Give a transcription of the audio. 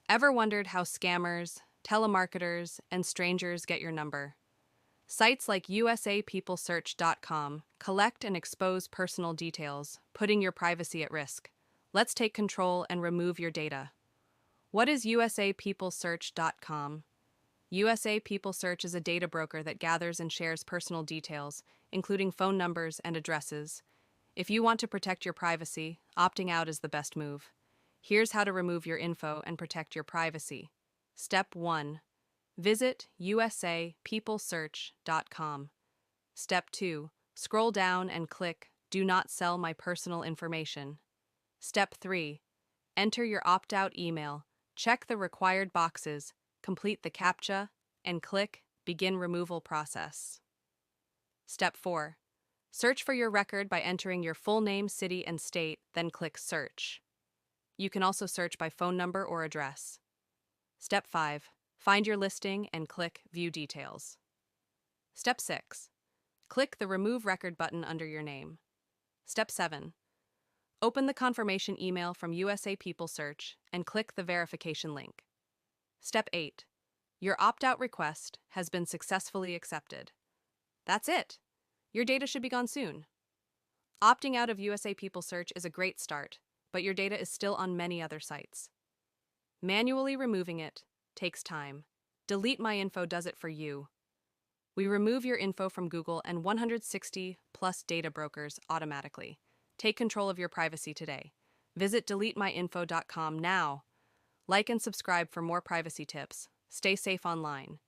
Ever wondered how scammers, telemarketers, and strangers get your number? Sites like usapeoplesearch.com collect and expose personal details, putting your privacy at risk. Let's take control and remove your data. What is usapeoplesearch.com? USA People Search is a data broker that gathers and shares personal details, including phone numbers and addresses. If you want to protect your privacy, opting out is the best move. Here's how to remove your info and protect your privacy. Step 1. Visit usapeoplesearch.com. Step 2. Scroll down and click Do Not Sell My Personal Information. Step 3. Enter your opt-out email, check the required boxes, complete the CAPTCHA, and click Begin Removal Process. Step 4. Search for your record by entering your full name, city, and state, then click Search. You can also search by phone number or address. Step 5. Find your listing and click View Details. Step 6. Click the Remove Record button under your name. Step 7. Open the confirmation email from USA People Search and click the verification link. Step 8. Your opt-out request has been successfully accepted. That's it. Your data should be gone soon. Opting out of USA People Search is a great start, but your data is still on many other sites. Manually removing it takes time. Delete My Info does it for you. We remove your info from Google and 160 plus data brokers automatically. Take control of your privacy today. Visit deletemyinfo.com now. Like and subscribe for more privacy tips. Stay safe online.